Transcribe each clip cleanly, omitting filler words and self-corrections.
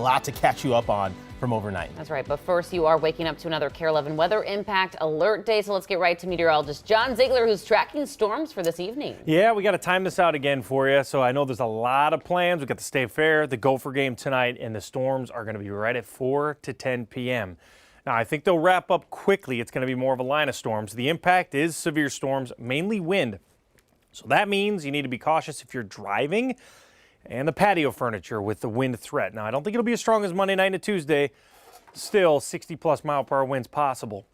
lot to catch you up on from overnight. That's right. But first, you are waking up to another KARE 11 weather impact alert day. So let's get right to meteorologist John Ziegler, who's tracking storms for this evening. Yeah, we got to time this out again for you. So I know there's a lot of plans. We got the State Fair, the Gopher game tonight, and the storms are going to be right at 4 to 10 p.m. Now, I think they'll wrap up quickly. It's going to be more of a line of storms. The impact is severe storms, mainly wind. So that means you need to be cautious if you're driving, and the patio furniture with the wind threat. Now, I don't think it'll be as strong as Monday night and Tuesday. Still, 60-plus mile-per-hour winds possible.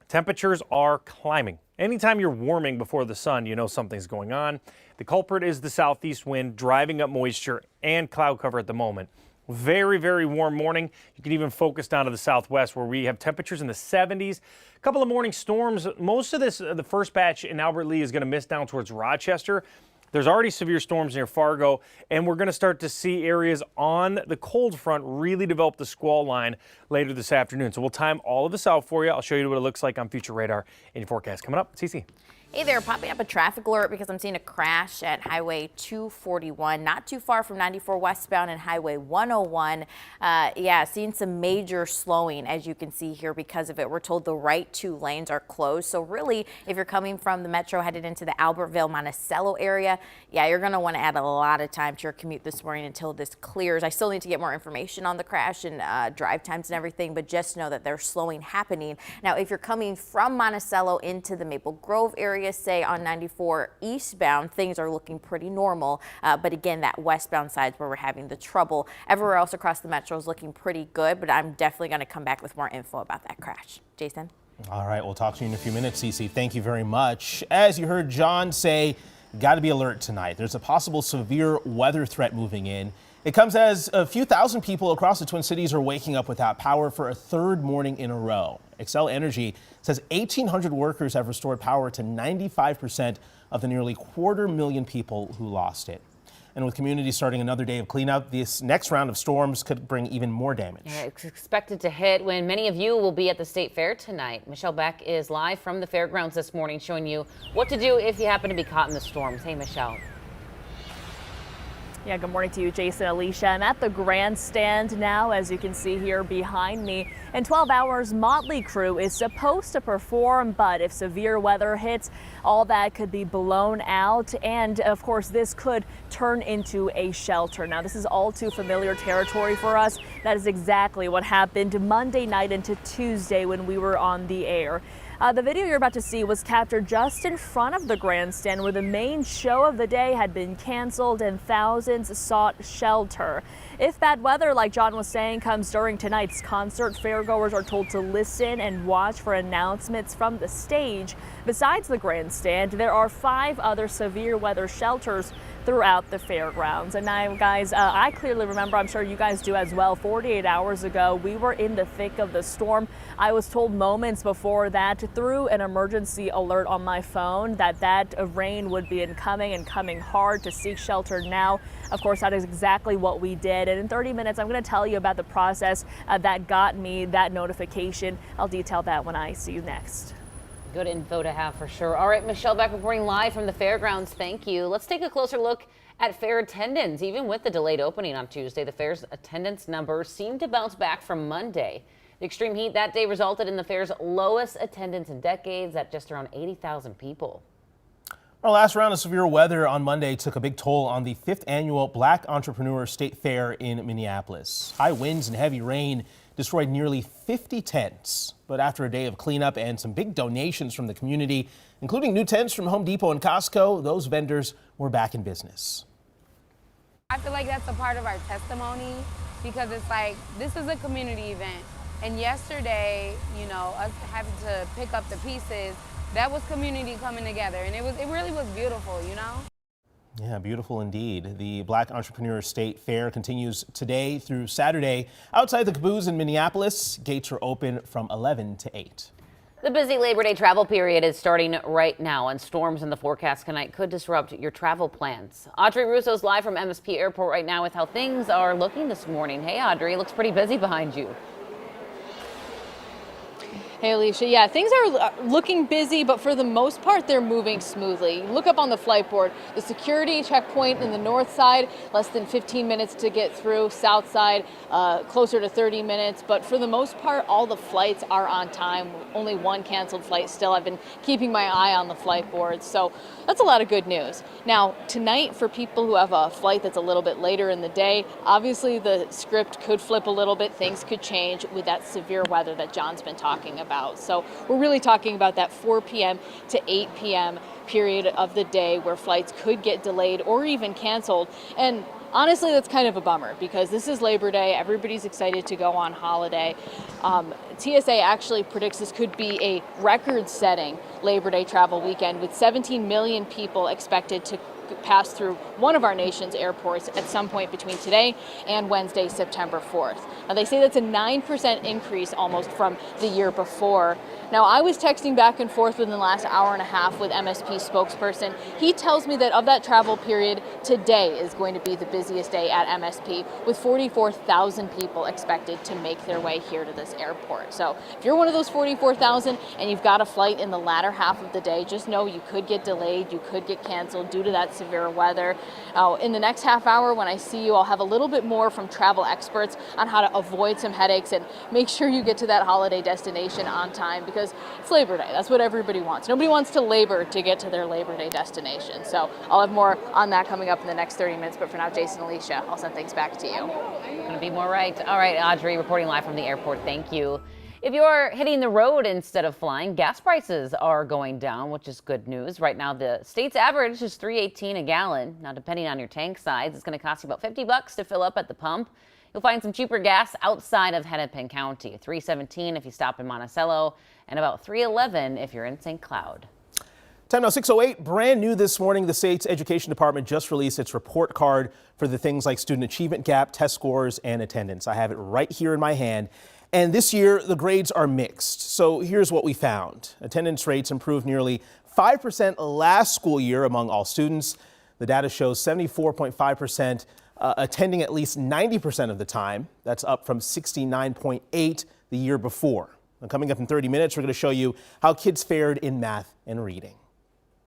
Temperatures are climbing. Anytime you're warming before the sun, you know something's going on. The culprit is the southeast wind driving up moisture and cloud cover at the moment. Very, very warm morning. You can even focus down to the southwest where we have temperatures in the 70s. A couple of morning storms. Most of this, the first batch in Albert Lea is going to miss down towards Rochester. There's already severe storms near Fargo, and we're going to start to see areas on the cold front really develop the squall line later this afternoon. So we'll time all of this out for you. I'll show you what it looks like on Future Radar in your forecast. Coming up, CC. Hey there, popping up a traffic alert because I'm seeing a crash at Highway 241, not too far from 94 westbound and Highway 101. Yeah, seeing some major slowing, as you can see here, because of it. We're told the right two lanes are closed. So really, if you're coming from the metro headed into the Albertville, Monticello area, yeah, you're going to want to add a lot of time to your commute this morning until this clears. I still need to get more information on the crash and drive times and everything, but just know that there's slowing happening. Now, if you're coming from Monticello into the Maple Grove area, say on 94 eastbound, things are looking pretty normal. But again, that westbound side is where we're having the trouble. Everywhere else across the metro is looking pretty good, but I'm definitely going to come back with more info about that crash. Jason? All right, we'll talk to you in a few minutes, Cece. Thank you very much. As you heard John say, got to be alert tonight. There's a possible severe weather threat moving in. It comes as a few thousand people across the Twin Cities are waking up without power for a third morning in a row. Xcel Energy says 1,800 workers have restored power to 95% of the nearly 250,000 people who lost it. And with communities starting another day of cleanup, this next round of storms could bring even more damage. Yeah, it's expected to hit when many of you will be at the State Fair tonight. Michelle Beck is live from the fairgrounds this morning showing you what to do if you happen to be caught in the storms. Hey, Michelle. Yeah, good morning to you, Jason, Alicia. I'm at the grandstand now, as you can see here behind me. In 12 hours, Motley Crue is supposed to perform, but if severe weather hits, all that could be blown out. And of course, this could turn into a shelter. Now, this is all too familiar territory for us. That is exactly what happened Monday night into Tuesday when we were on the air. The video you're about to see was captured just in front of the grandstand where the main show of the day had been canceled and thousands sought shelter. If bad weather, like John was saying, comes during tonight's concert, fairgoers are told to listen and watch for announcements from the stage. Besides the grandstand, there are 5 other severe weather shelters throughout the fairgrounds. And now, guys, I clearly remember, I'm sure you guys do as well, 48 hours ago, we were in the thick of the storm. I was told moments before that through an emergency alert on my phone that rain would be incoming and coming hard to seek shelter now. Of course, that is exactly what we did. And in 30 minutes, I'm going to tell you about the process that got me that notification. I'll detail that when I see you next. Good info to have for sure. All right, Michelle Beck reporting live from the fairgrounds. Thank you. Let's take a closer look at fair attendance. Even with the delayed opening on Tuesday, the fair's attendance numbers seem to bounce back from Monday. The extreme heat that day resulted in the fair's lowest attendance in decades at just around 80,000 people. Our last round of severe weather on Monday took a big toll on the 5th annual Black Entrepreneur State Fair in Minneapolis. High winds and heavy rain destroyed nearly 50 tents. But after a day of cleanup and some big donations from the community, including new tents from Home Depot and Costco, those vendors were back in business. I feel like that's a part of our testimony because it's like, this is a community event. And yesterday, you know, us having to pick up the pieces, that was community coming together. And it really was beautiful, you know? Yeah, beautiful indeed. The Black Entrepreneur State Fair continues today through Saturday. Outside the Caboose in Minneapolis, gates are open from 11 to 8. The busy Labor Day travel period is starting right now, and storms in the forecast tonight could disrupt your travel plans. Audrey Russo's live from MSP Airport right now with how things are looking this morning. Hey, Audrey, looks pretty busy behind you. Hey, Alicia. Yeah, things are looking busy, but for the most part, they're moving smoothly. Look up on the flight board. The security checkpoint in the north side, less than 15 minutes to get through. South side, closer to 30 minutes. But for the most part, all the flights are on time. Only one canceled flight still. I've been keeping my eye on the flight boards. So that's a lot of good news. Now, tonight, for people who have a flight that's a little bit later in the day, obviously the script could flip a little bit. Things could change with that severe weather that John's been talking about. So we're really talking about that 4 p.m. to 8 p.m. period of the day where flights could get delayed or even canceled. And honestly, that's kind of a bummer because this is Labor Day. Everybody's excited to go on holiday. TSA actually predicts this could be a record-setting Labor Day travel weekend with 17 million people expected to pass through one of our nation's airports at some point between today and Wednesday, September 4th. Now, they say that's a 9% increase almost from the year before. Now, I was texting back and forth within the last hour and a half with MSP spokesperson. He tells me that of that travel period, today is going to be the busiest day at MSP with 44,000 people expected to make their way here to this airport. So if you're one of those 44,000 and you've got a flight in the latter half of the day, just know you could get delayed, you could get canceled due to that severe weather. In the next half hour, when I see you, I'll have a little bit more from travel experts on how to avoid some headaches and make sure you get to that holiday destination on time because it's Labor Day. That's what everybody wants. Nobody wants to labor to get to their Labor Day destination. So I'll have more on that coming up in the next 30 minutes. But for now, Jason, Alicia, I'll send things back to you. Going to be more right. All right, Audrey reporting live from the airport. Thank you. If you're hitting the road instead of flying, gas prices are going down, which is good news. Right now, the state's average is $3.18 a gallon. Now, depending on your tank size, it's going to cost you about $50 to fill up at the pump. You'll find some cheaper gas outside of Hennepin County, $3.17 if you stop in Monticello, and about $3.11 if you're in St. Cloud. Time now 6:08. Brand new this morning, the state's education department just released its report card for the things like student achievement gap, test scores, and attendance. I have it right here in my hand. And this year, the grades are mixed. So here's what we found. Attendance rates improved nearly 5% last school year among all students. The data shows 74.5% attending at least 90% of the time. That's up from 69.8% the year before. Now, coming up in 30 minutes, we're going to show you how kids fared in math and reading.